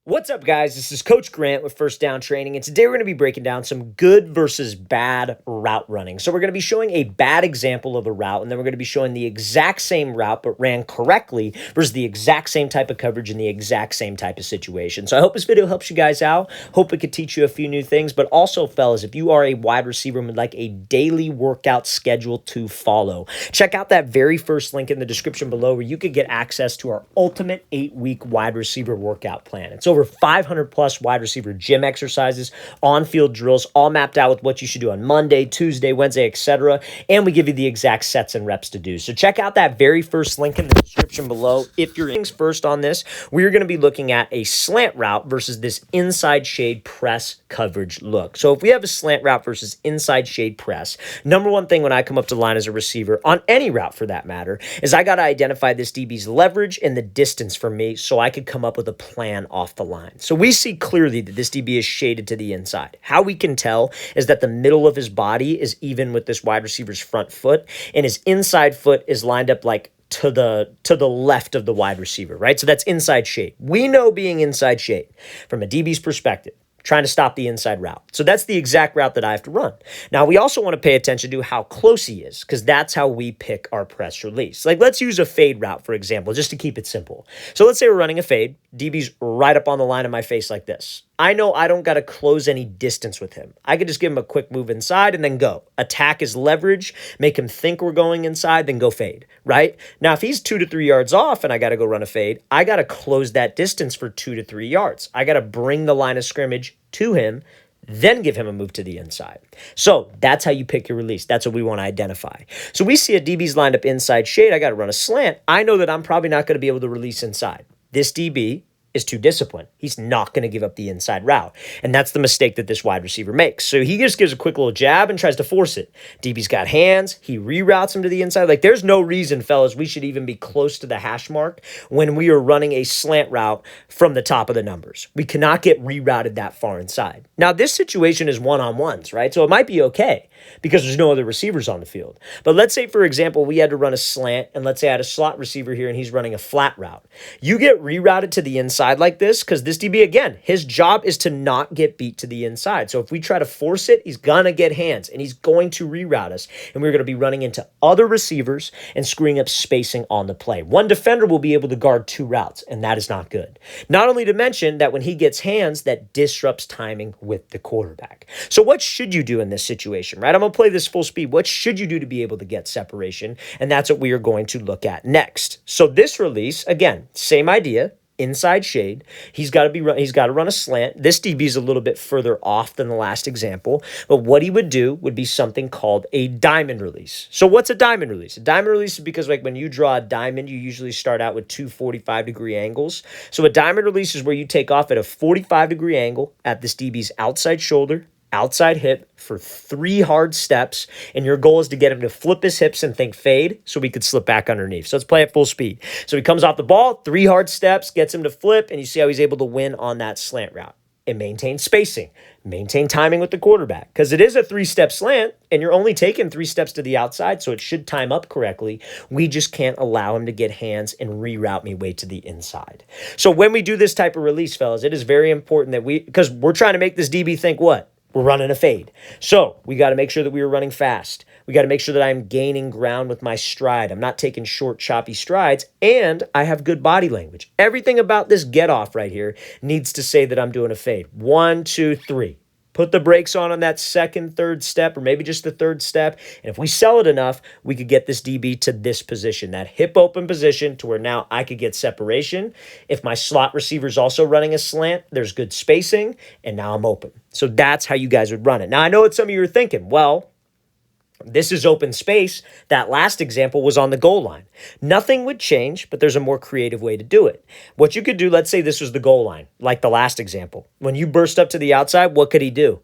What's up, guys? This is Coach Grant with First Down Training, and today we're going to be breaking down some good versus bad route running. So we're going to be showing a bad example of a route, and then we're going to be showing the exact same route but ran correctly versus the exact same type of coverage in the exact same type of situation. So I hope this video helps you guys out. Hope it could teach you a few new things, but also, fellas, if you are a wide receiver and would like a daily workout schedule to follow, check out that very first link in the description below where you could get access to our ultimate 8-week wide receiver workout plan. It's over 500 plus wide receiver gym exercises, on-field drills, all mapped out with what you should do on Monday, Tuesday, Wednesday, etc. And we give you the exact sets and reps to do. So check out that very first link in the description below. If you're things first on this, we're going to be looking at a slant route versus this inside shade press coverage look. So if we have a slant route versus inside shade press, number one thing when I come up to the line as a receiver, on any route for that matter, is I got to identify this DB's leverage and the distance from me so I could come up with a plan off the line. So we see clearly that this DB is shaded to the inside. How we can tell is that the middle of his body is even with this wide receiver's front foot, and his inside foot is lined up like to the left of the wide receiver, right? So that's inside shade. We know being inside shade from a DB's perspective, trying to stop the inside route. So that's the exact route that I have to run. Now, we also want to pay attention to how close he is, because that's how we pick our press release. Like, let's use a fade route, for example, just to keep it simple. So let's say we're running a fade. DB's right up on the line of my face like this. I know I don't got to close any distance with him. I could just give him a quick move inside and then go. Attack his leverage, make him think we're going inside, then go fade, right? Now, if he's 2 to 3 yards off and I got to go run a fade, I got to close that distance for 2 to 3 yards. I got to bring the line of scrimmage to him, then give him a move to the inside. So that's how you pick your release. That's what we want to identify. So we see a DB's lined up inside shade. I got to run a slant. I know that I'm probably not going to be able to release inside. This DB is too disciplined. He's not going to give up the inside route. And that's the mistake that this wide receiver makes. So he just gives a quick little jab and tries to force it. DB's got hands. He reroutes him to the inside. Like, there's no reason, fellas, we should even be close to the hash mark when we are running a slant route from the top of the numbers. We cannot get rerouted that far inside. Now, this situation is one-on-ones, right? So it might be okay because there's no other receivers on the field. But let's say, for example, we had to run a slant, and let's say I had a slot receiver here and he's running a flat route. You get rerouted to the inside like this because this DB, again, his job is to not get beat to the inside. So if we try to force it, he's going to get hands and he's going to reroute us. And we're going to be running into other receivers and screwing up spacing on the play. One defender will be able to guard 2 routes, and that is not good. Not only to mention that when he gets hands, that disrupts timing with the quarterback. So what should you do in this situation, right? I'm going to play this full speed. What should you do to be able to get separation? And that's what we are going to look at next. So this release, again, same idea. Inside shade. He's got to run a slant. This DB is a little bit further off than the last example, but what he would do would be something called a diamond release. So what's a diamond release? A diamond release is because, like, when you draw a diamond, you usually start out with 2 45-degree angles. So a diamond release is where you take off at a 45-degree angle at this DB's outside shoulder, outside hip for 3 hard steps, and your goal is to get him to flip his hips and think fade so we could slip back underneath. So let's play at full speed. So he comes off the ball, 3 hard steps, gets him to flip, and you see how he's able to win on that slant route. And maintain spacing, maintain timing with the quarterback, because it is a 3-step slant, and you're only taking 3 steps to the outside, so it should time up correctly. We just can't allow him to get hands and reroute me way to the inside. So when we do this type of release, fellas, it is very important that because we're trying to make this DB think what? We're running a fade. So we got to make sure that we are running fast. We got to make sure that I'm gaining ground with my stride. I'm not taking short, choppy strides, and I have good body language. Everything about this get off right here needs to say that I'm doing a fade. 1, 2, 3. Put the brakes on that second, third step, or maybe just the third step. And if we sell it enough, we could get this DB to this position, that hip open position, to where now I could get separation. If my slot receiver is also running a slant, there's good spacing, and now I'm open. So that's how you guys would run it. Now, I know what some of you are thinking. Well, this is open space. That last example was on the goal line. Nothing would change, but there's a more creative way to do it. What you could do, let's say this was the goal line, like the last example. When you burst up to the outside, what could he do?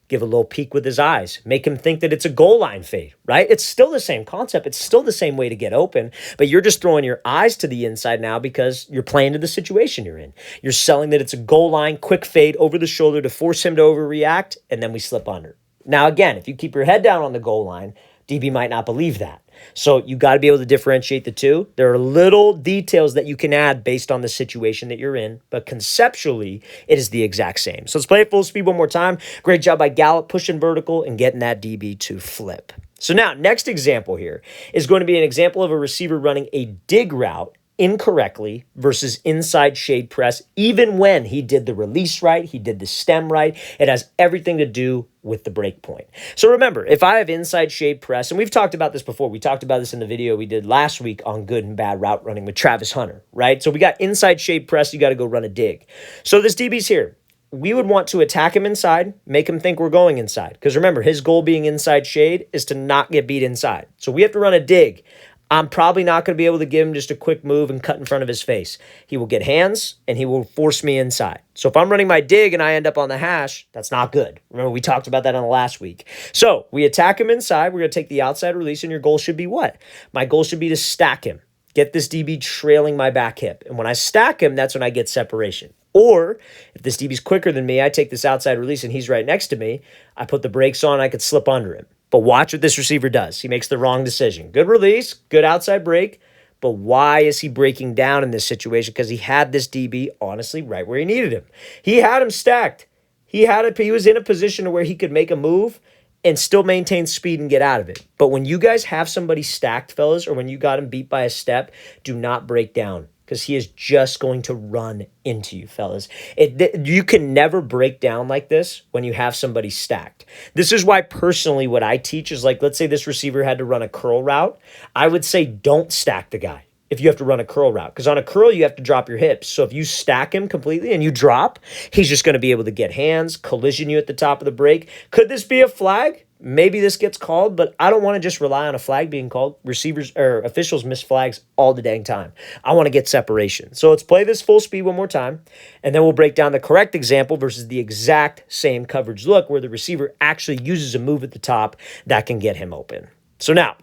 Give a little peek with his eyes. Make him think that it's a goal line fade, right? It's still the same concept. It's still the same way to get open, but you're just throwing your eyes to the inside now because you're playing to the situation you're in. You're selling that it's a goal line, quick fade over the shoulder to force him to overreact, and then we slip under. Now, again, if you keep your head down on the goal line, DB might not believe that. So you got to be able to differentiate the two. There are little details that you can add based on the situation that you're in, but conceptually, it is the exact same. So let's play it full speed one more time. Great job by Gallup pushing vertical and getting that DB to flip. So now, next example here is going to be an example of a receiver running a dig route incorrectly versus inside shade press, even when he did the release right, he did the stem right. It has everything to do with the break point. So remember, if I have inside shade press, and we've talked about this before, we talked about this in the video we did last week on good and bad route running with Travis Hunter, right? So we got inside shade press, you got to go run a dig. So this DB's here. We would want to attack him inside, make him think we're going inside. Because remember, his goal being inside shade is to not get beat inside. So we have to run a dig. I'm probably not going to be able to give him just a quick move and cut in front of his face. He will get hands, and he will force me inside. So if I'm running my dig and I end up on the hash, that's not good. Remember, we talked about that on the last week. So we attack him inside. We're going to take the outside release, and your goal should be what? My goal should be to stack him. Get this DB trailing my back hip. And when I stack him, that's when I get separation. Or if this DB's quicker than me, I take this outside release and he's right next to me. I put the brakes on, I could slip under him. But watch what this receiver does. He makes the wrong decision. Good release, good outside break. But why is he breaking down in this situation? Because he had this DB, honestly, right where he needed him. He had him stacked. He was in a position where he could make a move and still maintain speed and get out of it. But when you guys have somebody stacked, fellas, or when you got him beat by a step, do not break down, because he is just going to run into you, fellas. You can never break down like this when you have somebody stacked. This is why personally what I teach is, like, let's say this receiver had to run a curl route. I would say don't stack the guy if you have to run a curl route, because on a curl, you have to drop your hips. So if you stack him completely and you drop, he's just going to be able to get hands, collision you at the top of the break. Could this be a flag? Maybe this gets called, but I don't want to just rely on a flag being called. Receivers or officials miss flags all the dang time. I want to get separation. So let's play this full speed one more time, and then we'll break down the correct example versus the exact same coverage look where the receiver actually uses a move at the top that can get him open. So now,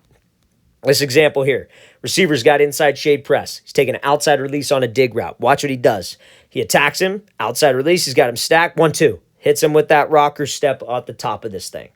this example here, receiver's got inside shade press. He's taking an outside release on a dig route. Watch what he does. He attacks him, outside release. He's got him stacked, 1-2. Hits him with that rocker step at the top of this thing.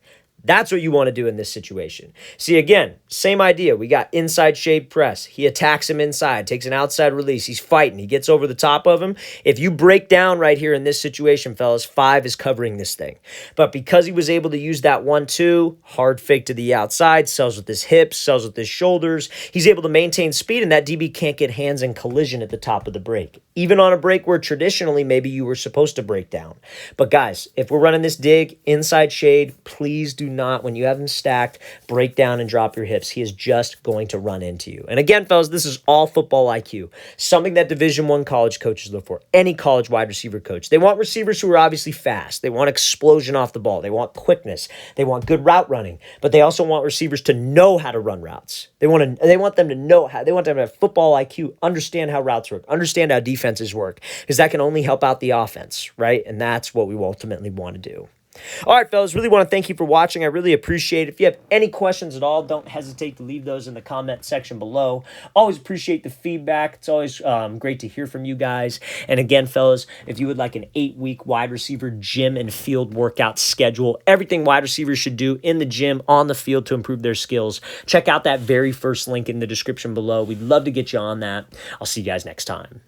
That's what you want to do in this situation. See, again, same idea. We got inside shade press. He attacks him inside, takes an outside release. He's fighting. He gets over the top of him. If you break down right here in this situation, fellas, 5 is covering this thing. But because he was able to use that 1-2, hard fake to the outside, sells with his hips, sells with his shoulders, he's able to maintain speed, and that DB can't get hands and collision at the top of the break. Even on a break where traditionally maybe you were supposed to break down. But guys, if we're running this dig, inside shade, please do not, when you have him stacked, break down and drop your hips. He is just going to run into you. And again, fellas, this is all football IQ. Something that Division I college coaches look for. Any college wide receiver coach. They want receivers who are obviously fast. They want explosion off the ball. They want quickness. They want good route running. But they also want receivers to know how to run routes. They want them to know how. They want them to have football IQ, understand how routes work, understand how defenses work, because that can only help out the offense, right? And that's what we ultimately want to do. All right, fellas, really want to thank you for watching. I really appreciate it. If you have any questions at all, don't hesitate to leave those in the comment section below. Always appreciate the feedback. It's always great to hear from you guys. And again, fellas, if you would like an 8-week wide receiver gym and field workout schedule, everything wide receivers should do in the gym, on the field to improve their skills, check out that very first link in the description below. We'd love to get you on that. I'll see you guys next time.